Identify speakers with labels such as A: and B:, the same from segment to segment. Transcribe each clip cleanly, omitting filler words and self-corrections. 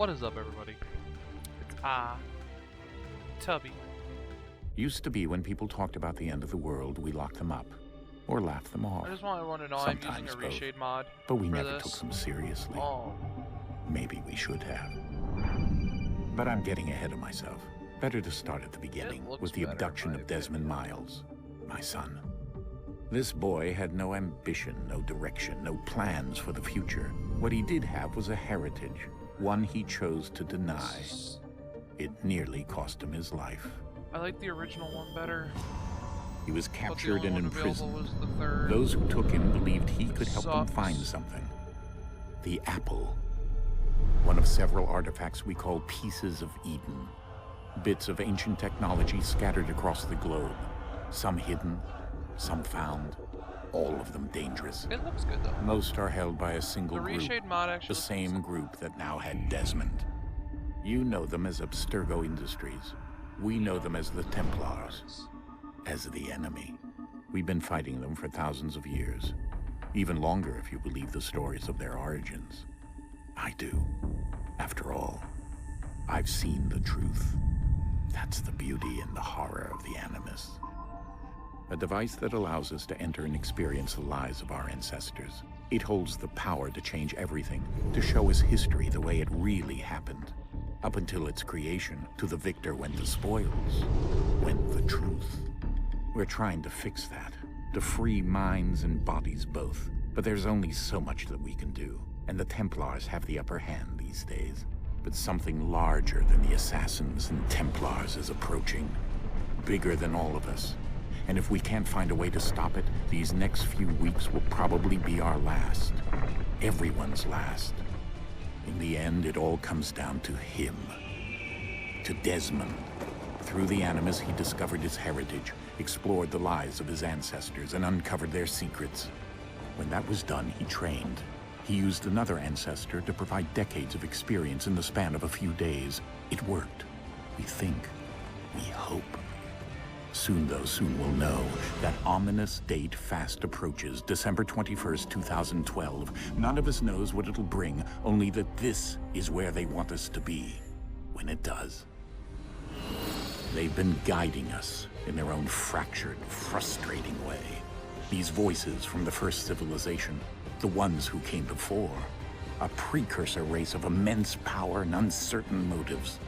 A: What is up, everybody? It's Tubby.
B: Used to be when people talked about the end of the world, we locked them up or laughed them off.
A: I just want everyone to know I'm using a
B: Sometimes both.
A: reshade mod
B: But we
A: for
B: never
A: this.
B: took them seriously.
A: Oh,
B: Maybe we should have. But I'm getting ahead of myself. Better to start at the beginning
A: looks
B: with the
A: better,
B: abduction
A: in my
B: of Desmond Miles, my son. This boy had no ambition, no direction, no plans for the future. What he did have was a heritage, one he chose to deny. It nearly cost him his life.
A: I like the original one better.
B: He was
A: But the
B: captured
A: only
B: and
A: one available
B: imprisoned.
A: was the third.
B: Those who took him believed he could help them
A: Sucks.
B: find something. The apple. One of several artifacts we call pieces of Eden. Bits of ancient technology scattered across the globe. Some hidden, some found, all of them dangerous.
A: It looks good though.
B: Most are held by a single
A: The
B: group,
A: reshade mod actually
B: the
A: looks
B: same group that now had Desmond. You know them as Abstergo Industries. We know them as the Templars, as the enemy. We've been fighting them for thousands of years. Even longer if you believe the stories of their origins. I do. After all, I've seen the truth. That's the beauty and the horror of the Animus. A device that allows us to enter and experience the lives of our ancestors. It holds the power to change everything, to show us history the way it really happened. Up until its creation, to the victor went the spoils, went the truth. We're trying to fix that, to free minds and bodies both. But there's only so much that we can do, and the Templars have the upper hand these days. But something larger than the Assassins and Templars is approaching, bigger than all of us. And if we can't find a way to stop it, these next few weeks will probably be our last. Everyone's last. In the end, it all comes down to him. To Desmond. Through the Animus, he discovered his heritage, explored the lives of his ancestors, and uncovered their secrets. When that was done, he trained. He used another ancestor to provide decades of experience in the span of a few days. It worked. We think. We hope. Soon, though, soon we'll know. That ominous date fast approaches, December 21st, 2012. None of us knows what it'll bring, only that this is where they want us to be, when it does. They've been guiding us in their own fractured, frustrating way. These voices from the first civilization, the ones who came before, a precursor race of immense power and uncertain motives.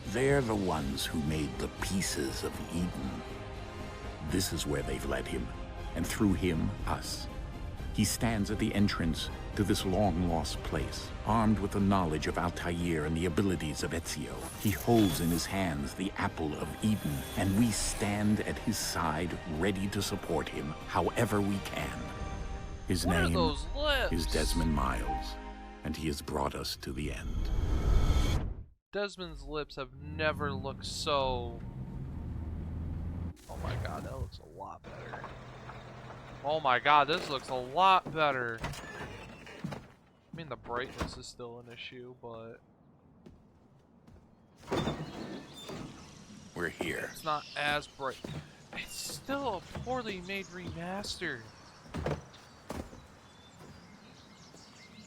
B: They're the ones who made the pieces of Eden. This is where they've led him, and through him, us. He stands at the entrance to this long-lost place, armed with the knowledge of Altair and the abilities of Ezio. He holds in his hands the apple of Eden, and we stand at his side, ready to support him however we can. His
A: What are
B: name
A: those lips?
B: is Desmond Miles, and he has brought us to the end.
A: Desmond's lips have never looked so... Oh my god, that looks a lot better. Oh my god, this looks a lot better. I mean, the brightness is still an issue, but
B: We're here.
A: it's not as bright. It's still a poorly made remaster.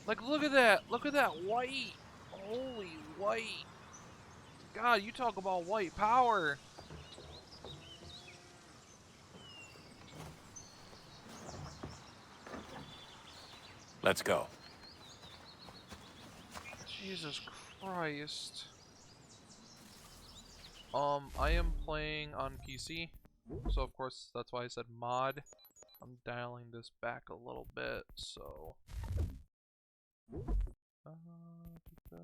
A: Like, look at that. Look at that white. Holy white. God, you talk about white power.
B: Let's go.
A: Jesus Christ. I am playing on PC, so of course that's why I said mod. I'm dialing this back a little bit, so... did the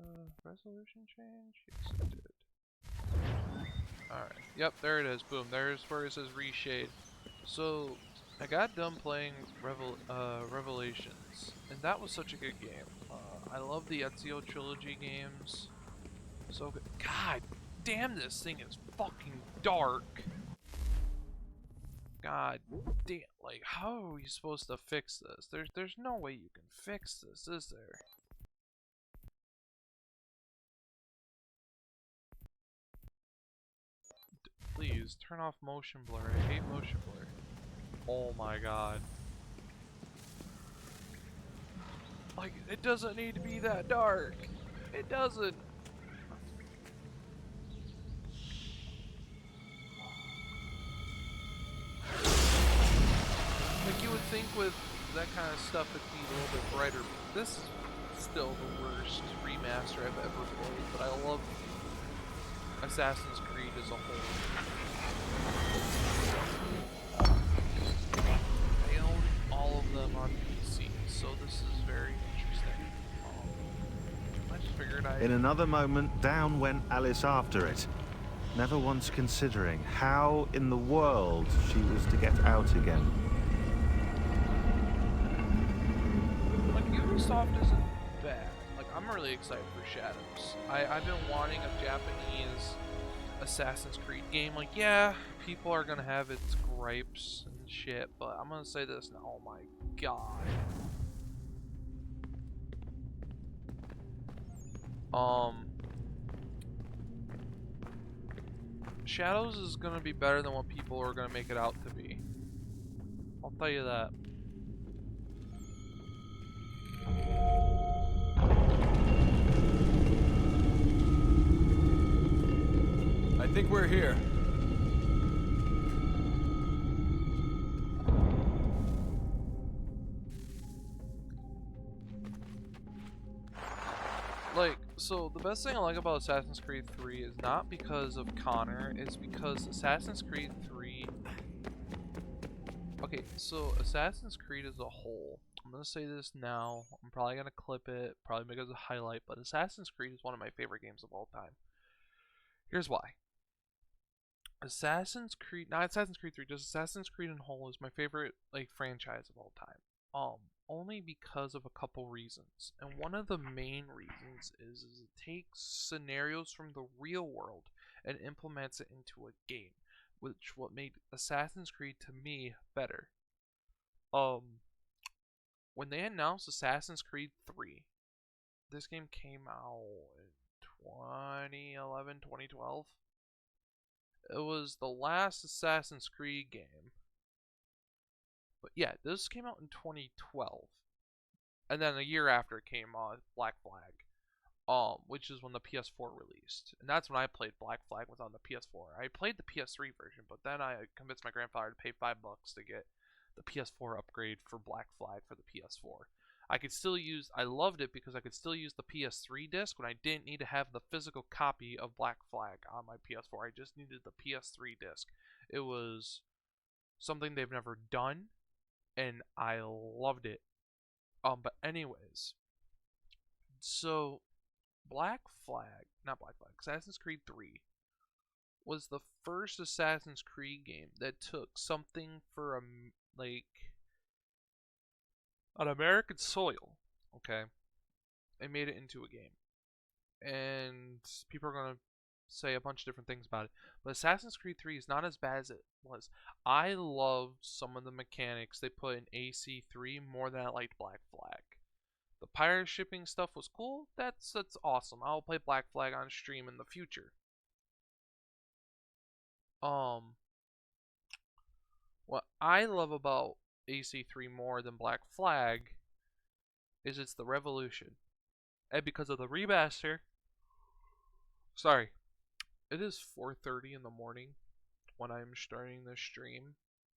A: resolution change? Yes, it did. Alright, yep, there it is. Boom, there's where it says reshade. So, I got done playing Revelations, and that was such a good game. I love the Ezio trilogy games. So good. God damn, this thing is fucking dark. God damn, like, how are we supposed to fix this? There's no way you can fix this, is there? Please, turn off motion blur. I hate motion blur. Oh my god. Like, it doesn't need to be that dark. It doesn't. think with that kind of stuff it'd be a little bit brighter. This is still the worst remaster I've ever played, but I love Assassin's Creed as a whole. I own all of them on PC, so this is very interesting. I just figured
C: In another moment, down went Alice after it, never once considering how in the world she was to get out again.
A: Like, Ubisoft isn't bad. Like, I'm really excited for Shadows. I've been wanting a Japanese Assassin's Creed game. Like, yeah, people are gonna have its gripes and shit, but I'm gonna say this now. Oh my god. Shadows is gonna be better than what people are gonna make it out to be. I'll tell you that.
D: I think we're here.
A: Like, so the best thing I like about Assassin's Creed 3 is not because of Connor, it's because Assassin's Creed 3... Okay, so Assassin's Creed as a whole, I'm gonna say this now, I'm probably gonna clip it, probably make it as a highlight, but Assassin's Creed is one of my favorite games of all time. Here's why. Assassin's Creed, not Assassin's Creed 3, just Assassin's Creed in whole is my favorite, like, franchise of all time. Only because of a couple reasons. And one of the main reasons is it takes scenarios from the real world and implements it into a game, which what made Assassin's Creed to me better. When they announced Assassin's Creed 3, this game came out in 2011, 2012. It was the last Assassin's Creed game. But yeah, this came out in 2012. And then a year after it came out, Black Flag. Which is when the PS4 released. And that's when I played Black Flag, was on the PS4. I played the PS3 version, but then I convinced my grandfather to pay $5 to get the PS4 upgrade for Black Flag for the PS4. I loved it because I could still use the PS3 disc when I didn't need to have the physical copy of Black Flag on my PS4. I just needed the PS3 disc. It was something they've never done, and I loved it. But anyways, so Assassin's Creed 3 was the first Assassin's Creed game that took something for an American soil, okay, and made it into a game. And people are gonna say a bunch of different things about it, but Assassin's Creed 3 is not as bad as it was. I loved some of the mechanics they put in AC3 more than I liked Black Flag. The pirate shipping stuff was cool. That's awesome. I'll play Black Flag on stream in the future. What I love about AC3 more than Black Flag is it's the revolution. And because of the remaster, sorry, it is 4:30 in the morning when I'm starting this stream.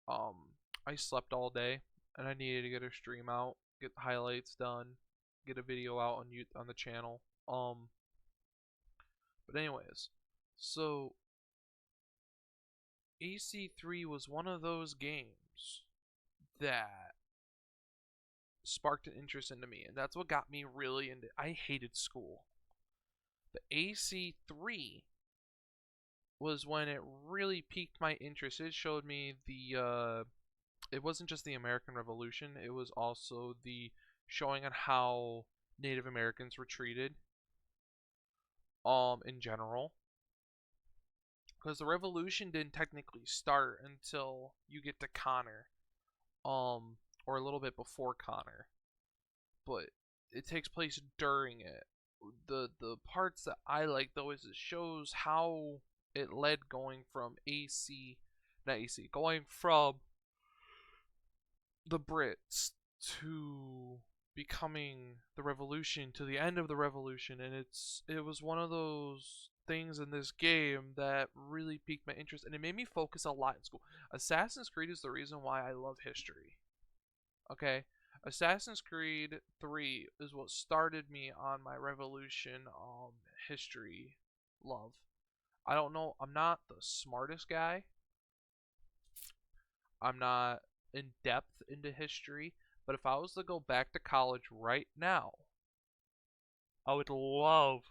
A: I slept all day and I needed to get a stream out, get the highlights done, get a video out on the channel. But anyways, so AC3 was one of those games that sparked an interest into me, and that's what got me really into. I hated school. The AC3 was when it really piqued my interest. It showed me it wasn't just the American Revolution, it was also the showing on how Native Americans were treated in general. Because the revolution didn't technically start until you get to Connor. Or a little bit before Connor. But it takes place during it. The parts that I like though is it shows how it led going from going from the Brits to becoming the revolution, to the end of the revolution, and it was one of those things in this game that really piqued my interest, and it made me focus a lot in school. Assassin's Creed is the reason why I love history. Okay, Assassin's Creed 3 is what started me on my Revolution history love. I don't know, I'm not the smartest guy. I'm not in depth into history, but if I was to go back to college right now, I would love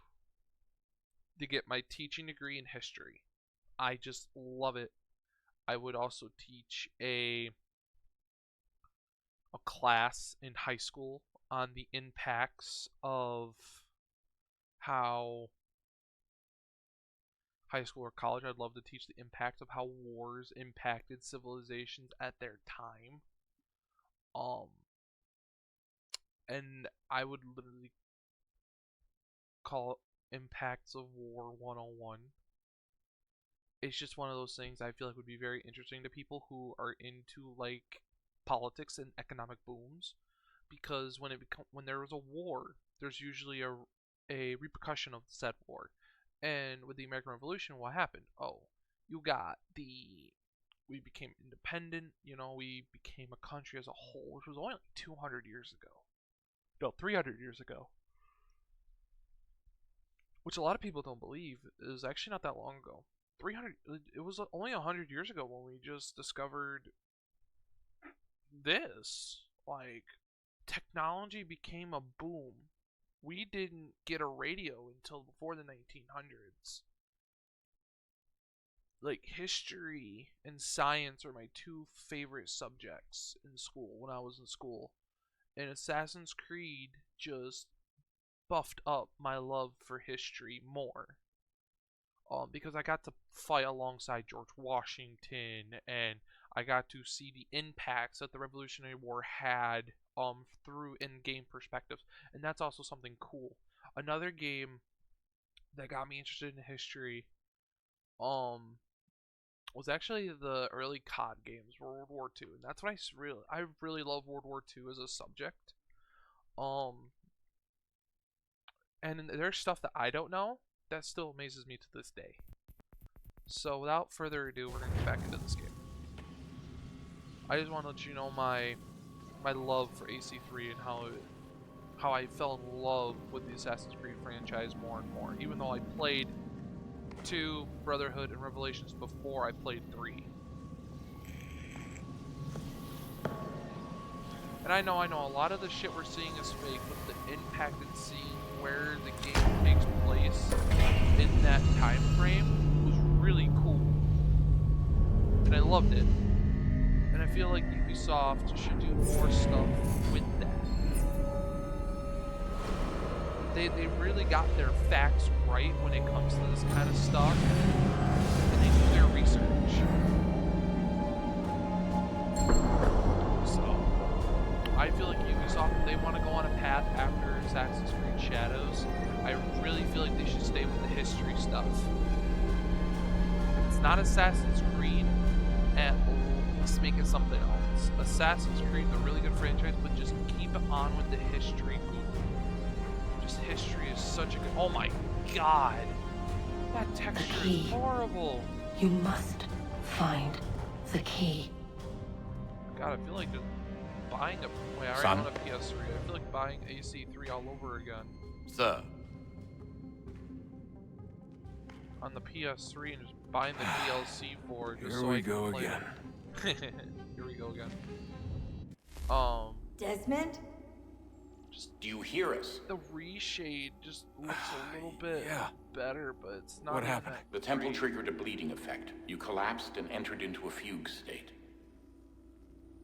A: to get my teaching degree in history. I just love it. I would also teach a class in high school on the impacts of how high school or college, I'd love to teach the impact of how wars impacted civilizations at their time. Um, and I would literally call it Impacts of War 101. It's just one of those things I feel like would be very interesting to people who are into like politics and economic booms, because when there was a war, there's usually a repercussion of said war. And with the American Revolution, what happened? Oh, we became independent, we became a country as a whole, which was only like 200 years ago. No, 300 years ago. Which a lot of people don't believe is actually not that long ago. It was only 100 years ago when we just discovered this. Like, technology became a boom. We didn't get a radio until before the 1900s. Like, history and science are my two favorite subjects in school when I was in school. And Assassin's Creed just buffed up my love for history more. Because I got to fight alongside George Washington, and I got to see the impacts that the Revolutionary War had through in-game perspectives, and that's also something cool. Another game that got me interested in history was actually the early COD games, World War II, and that's what I really love World War II as a subject. And there's stuff that I don't know that still amazes me to this day. So without further ado, we're gonna get back into this game. I just want to let you know my love for AC3 and how I fell in love with the Assassin's Creed franchise more and more, even though I played 2, Brotherhood, and Revelations before I played 3. And I know a lot of the shit we're seeing is fake, but the impact and seeing where the game takes place in that time frame was really cool. And I loved it. And I feel like Ubisoft should do more stuff with that. They really got their facts right when it comes to this kind of stuff. And they do their research. So, I feel like Ubisoft, if they want to go on a path after Assassin's Creed Shadows, I really feel like they should stay with the history stuff. If it's not Assassin's Creed, let's make it something else. Assassin's Creed is a really good franchise, but just keep it on with the history. Just history is such a good... Oh my god! That texture is horrible!
E: You must find the key.
A: God, I feel like just buying a... Wait, I already own a PS3. I feel like buying AC3 all over again.
B: Sir.
A: On the PS3 and just buying the DLC for it just
D: Here
A: so
D: we
A: I can
D: go
A: play
D: again.
A: it. Here we go again.
E: Desmond?
B: Do you hear us?
A: The reshade just looks a little bit
D: Yeah.
A: better, but it's not.
D: What
A: even
D: happened?
A: that
B: The temple
A: great.
B: triggered a bleeding effect. You collapsed and entered into a fugue state.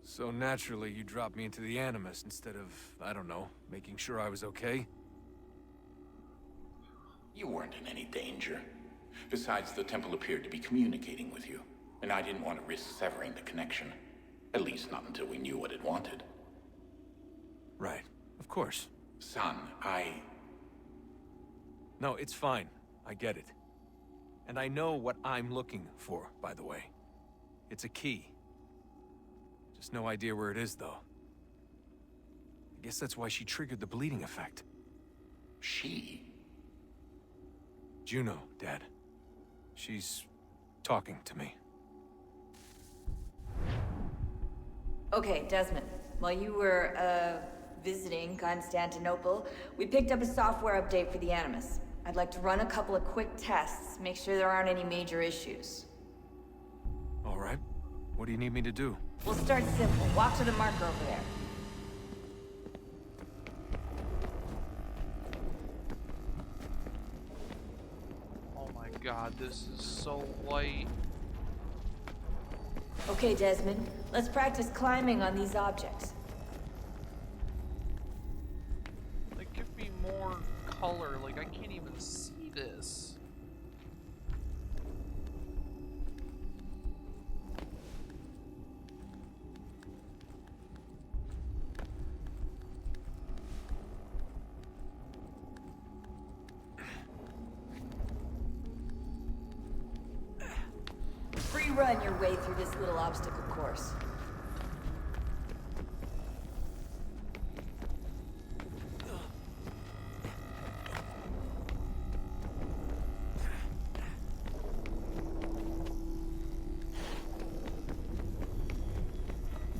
D: So naturally, you dropped me into the Animus instead of, I don't know, making sure I was okay?
B: You weren't in any danger. Besides, the temple appeared to be communicating with you, and I didn't want to risk severing the connection. At least not until we knew what it wanted.
D: Right. Of course.
B: Son,
D: No, it's fine. I get it. And I know what I'm looking for, by the way. It's a key. Just no idea where it is, though. I guess that's why she triggered the bleeding effect.
B: She?
D: Juno, Dad. She's talking to me.
E: Okay, Desmond.
F: While you were, visiting Constantinople, we picked up a software update for the Animus. I'd like to run a couple of quick tests, make sure there aren't any major issues.
D: All right. What do you need me to do?
F: We'll start simple. Walk to the marker over there.
A: Oh my god, this is so light.
F: Okay, Desmond. Let's practice climbing on these objects.
A: Like, give me more color. Like, I can't even see this.
F: Free run your way through this little obstacle course.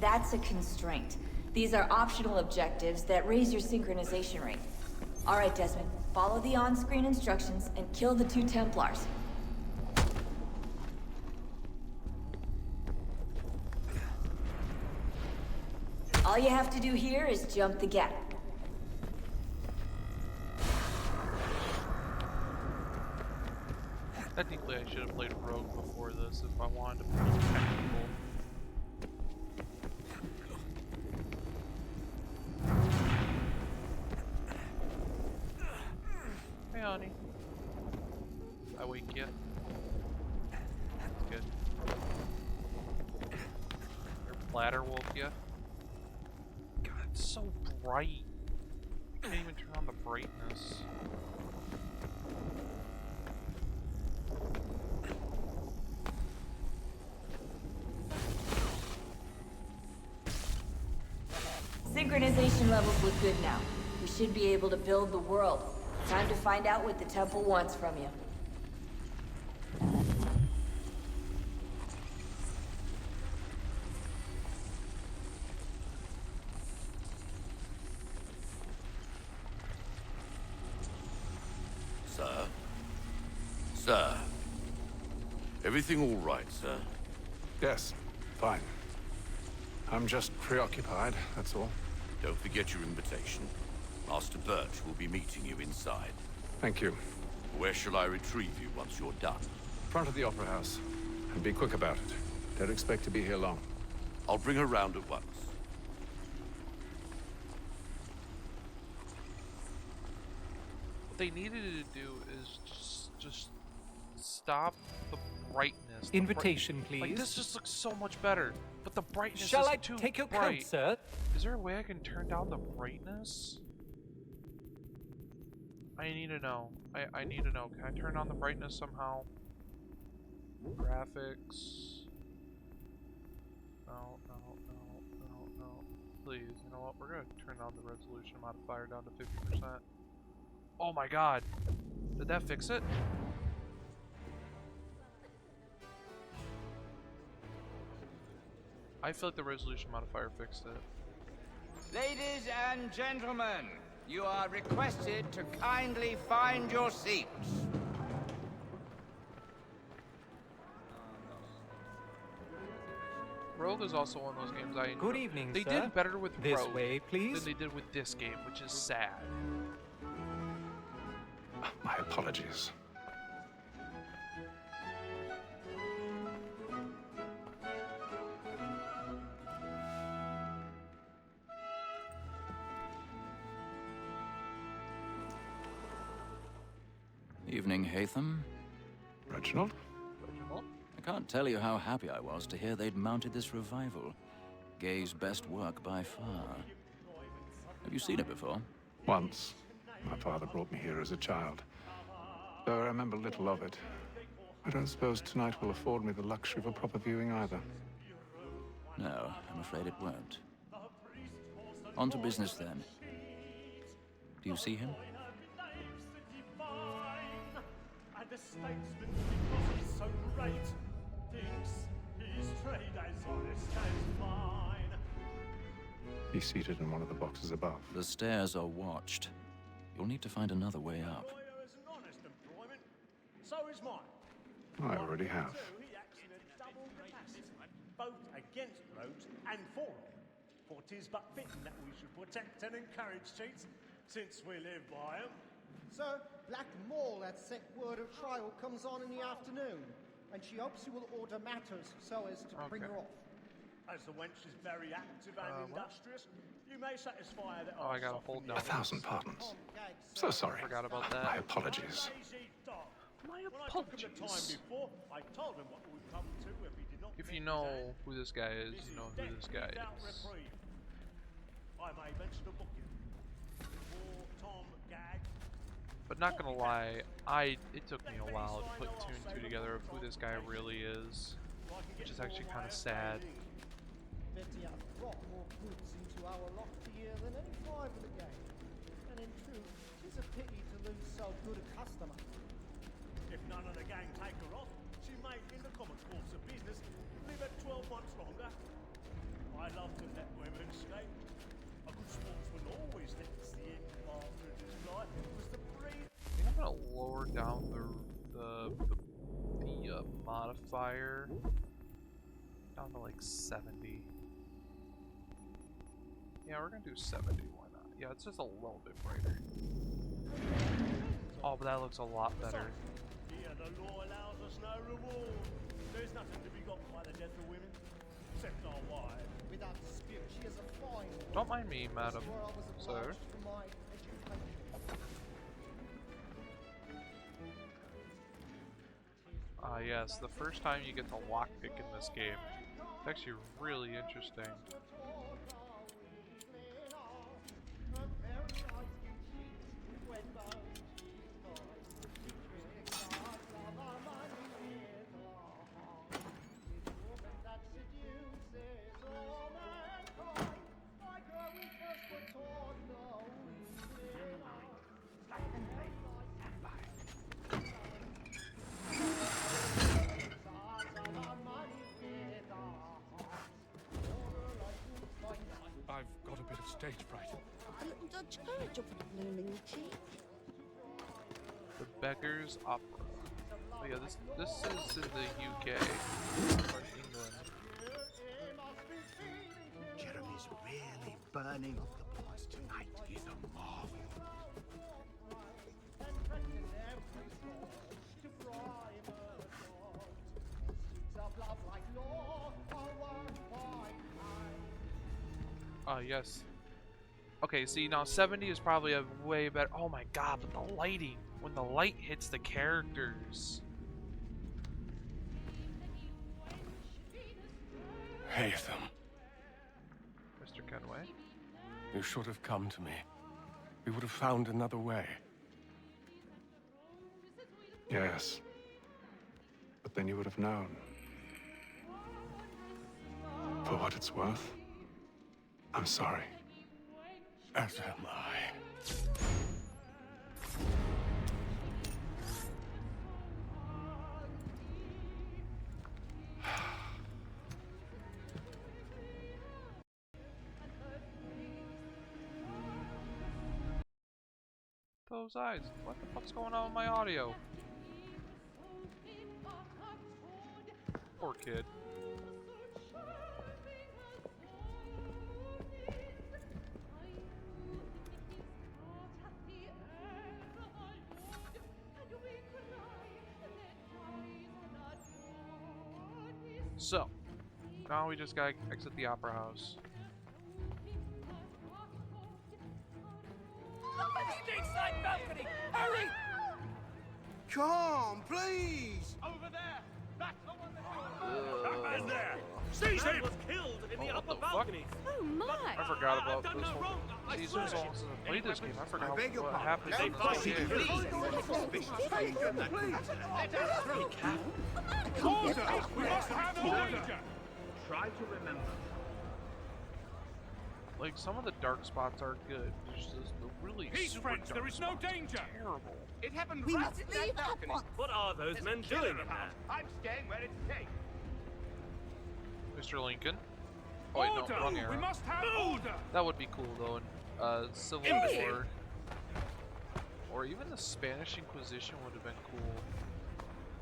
F: That's a constraint. These are optional objectives that raise your synchronization rate. All right, Desmond, follow the on-screen instructions and kill the 2 Templars. All you have to do here is jump the gap.
A: Technically, I should have played Rogue before this if I wanted to play technical. Hey, honey. I wake you. That's good. Your bladder woke you. God, it's so bright. I can't even turn on the brightness.
F: Synchronization levels look good now. We should be able to build the world. Time to find out what the temple wants from you.
G: Sir? Sir? Everything all right, sir?
H: Yes, fine. I'm just preoccupied, that's all.
G: Don't forget your invitation. Master Birch will be meeting you inside.
H: Thank you.
G: Where shall I retrieve you once you're done?
H: Front of the Opera House. And be quick about it. Don't expect to be here long.
G: I'll bring her round at once.
A: What they needed to do is just stop the brightness.
I: Invitation, please.
A: Like, this just looks so much better, but the brightness
I: Shall
A: is
I: I
A: too
I: take your
A: bright.
I: coat, sir?
A: Is there a way I can turn down the brightness? I need to know. I need to know. Can I turn on the brightness somehow? Graphics. No. Please, you know what? We're gonna turn on the resolution modifier down to 50%. Oh my god! Did that fix it? I feel like the resolution modifier fixed it.
J: Ladies and gentlemen, you are requested to kindly find your seats.
A: Rogue is also one of those games I enjoy.
I: Good evening,
A: They
I: sir.
A: did better with
I: This
A: Rogue
I: way, please.
A: than they did with this game, which is sad.
H: My apologies.
K: Evening, Hatham.
H: Reginald?
A: Reginald?
K: I can't tell you how happy I was to hear they'd mounted this revival. Gay's best work by far. Have you seen it before?
H: Once. My father brought me here as a child. Though I remember little of it. I don't suppose tonight will afford me the luxury of a proper viewing either.
K: No, I'm afraid it won't. On to business then. Do you see him?
L: The statesman, because he's so great, thinks his trade as honest as mine.
H: He's seated in one of the boxes above.
K: The stairs are watched. You'll need to find another way up.
L: Lawyer is an honest employment. So is mine.
H: I already have.
L: He acts in a double capacity, both against roads and for them. For 'tis but fitting that we should protect and encourage cheats, since we live by 'em.
I: Sir, Black Mall had set word of trial comes on in the afternoon, and she hopes you will order matters so as to bring her off.
L: As the wench is very active and industrious, you may satisfy her that
A: Oh, I gotta hold down.
H: 1,000 pardons. So sorry.
A: Forgot about that.
H: My apologies.
A: My
L: When I took him the time
A: apologies.
L: before, I told him what would come to if he did not
A: If
L: get
A: you
L: his
A: know
L: hand.
A: who this guy is,
L: This
A: you know
L: is
A: who this
L: death
A: guy
L: without
A: is.
L: reprieve. I may mention a booking for Tom Gag.
A: But not gonna lie, it took me a while to put two and two together of who this guy really is, which is actually kind of sad.
I: Betty has brought more goods into our loft here than any five of the game. And in truth, 'tis a pity to lose so good a customer.
L: If none of the gang take her off, she may, in the common course of business, live at 12 months longer. I love to let women escape. A good sportsman always lets the end after his life. It was the breed.
A: I think I'm gonna lower down the modifier down to like 70. Yeah, we're gonna do 70. Why not? Yeah, it's just a little bit brighter. Oh, but that looks a lot better.
L: Here, the law allows us no reward. There's nothing to be got by the death of women, except our wives.
I: Without dispute, she is a fine woman.
A: Don't mind me, madam,
I: Where I was
A: sir.
I: obliged for my education.
A: Ah, yes, the first time you get to lockpick in this game. It's actually really interesting.
H: I've got a bit of stage fright.
M: A little Dutch courage will put a bloom in your cheek.
A: The Beggar's Opera. Oh yeah, this is in the UK or England.
N: Jeremy's really burning up the place tonight. He's a marvel.
A: Ah, yes. Okay, see, now 70 is probably a way better. Oh my god, but the lighting. When the light hits the characters.
O: Haytham,
A: Mr. Kenway.
O: you should have come to me. We would have found another way.
H: Yes. But then you would have known. For what it's worth, I'm sorry.
O: As am I.
A: Those eyes. What the fuck's going on with my audio? Poor kid. So, now we just gotta exit the opera house.
J: Side balcony! Hurry!
N: Come, please!
L: Over there! That's the one that... And there! Seize him! was killed in the upper balcony.
M: Oh my!
A: I forgot about
L: I've done
A: this
L: no
A: one.
L: wrong. I
A: Jesus,
L: swear.
A: almost didn't play this game. I forgot
N: beg your
A: what
N: pardon.
A: happened in the
N: Please,
A: game.
N: please.
L: Let us through, Cap. Order! We must have order!
N: Try to remember.
A: Like, some of the dark spots are good. There's just the really
L: Peace,
A: super
L: friends,
A: dark
L: there is no
A: spots are
L: danger.
A: Terrible.
L: It happened
M: We
L: right
M: must
L: in
M: leave
L: that
M: at
L: balcony.
M: once.
L: What are those men doing in there? I'm staying where it's safe.
A: Mr. Lincoln. Oh wait, no, wrong
L: We
A: era.
L: must have order.
A: That would be cool though in Civil War. Or even the Spanish Inquisition would have been cool.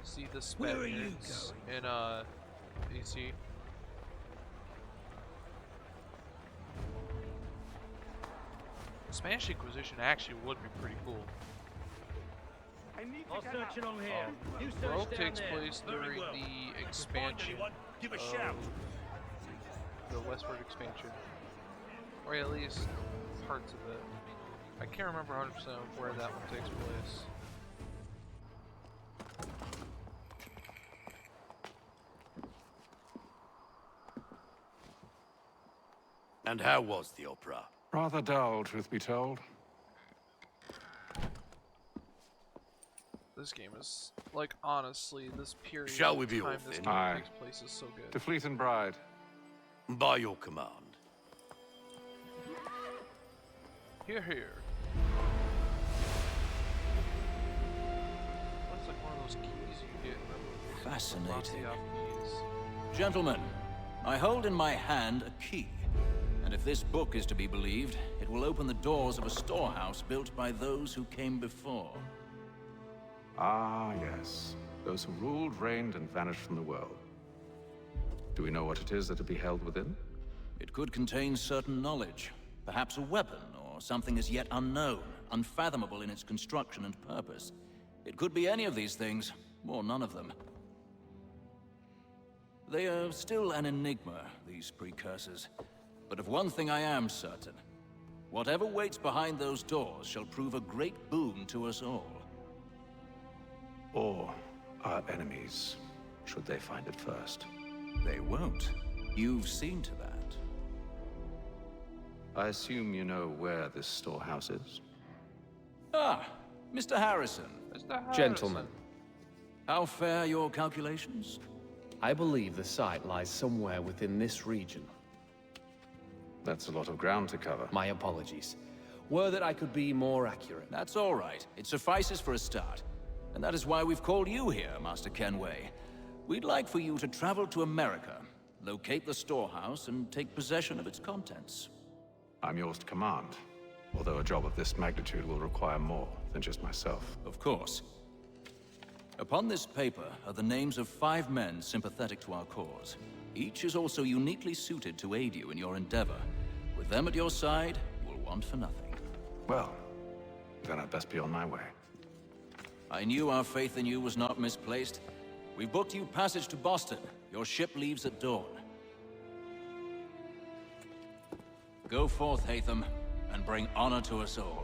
A: See the Spaniards in AC. Spanish Inquisition actually would be pretty cool.
L: I'll search along here. You search
A: Rogue
L: down
A: takes
L: there.
A: place
L: Very
A: during
L: well.
A: the
L: If you find
A: expansion
L: anyone, give a
A: of
L: shout.
A: the westward expansion, or at least parts of it. I can't remember 100% of where that one takes place.
G: And how was the opera?
H: Rather dull, truth be told.
A: This game is, like, honestly, this period
G: Shall we
A: of
G: be
A: time
G: off
A: this
G: then?
A: game
H: Aye.
A: takes place is so good.
H: To Fleet and Bride.
G: By your command.
A: Here, here. What's like one of those keys you get? Remember?
K: Fascinating.
A: Raziel keys.
K: Gentlemen, I hold in my hand a key. And if this book is to be believed, it will open the doors of a storehouse built by those who came before.
H: Ah, yes. Those who ruled, reigned, and vanished from the world. Do we know what it is that to be held within?
K: It could contain certain knowledge, perhaps a weapon, or something as yet unknown, unfathomable in its construction and purpose. It could be any of these things, or none of them. They are still an enigma, these precursors. But of one thing I am certain. Whatever waits behind those doors shall prove a great boon to us all.
H: Or our enemies, should they find it first?
K: They won't. You've seen to that.
H: I assume you know where this storehouse is?
K: Ah, Mr. Harrison.
A: Mr. Harrison.
P: Gentlemen,
K: How fare your calculations?
P: I believe the site lies somewhere within this region.
H: That's a lot of ground to cover.
P: My apologies. Were that I could be more accurate.
K: That's all right. It suffices for a start. And that is why we've called you here, Master Kenway. We'd like for you to travel to America, locate the storehouse, and take possession of its contents.
H: I'm yours to command, although a job of this magnitude will require more than just myself.
K: Of course. Upon this paper are the names of 5 men sympathetic to our cause. Each is also uniquely suited to aid you in your endeavor. With them at your side, you will want for nothing.
H: Well, then I'd best be on my way.
K: I knew our faith in you was not misplaced. We've booked you passage to Boston. Your ship leaves at dawn. Go forth, Hatham, and bring honor to us all.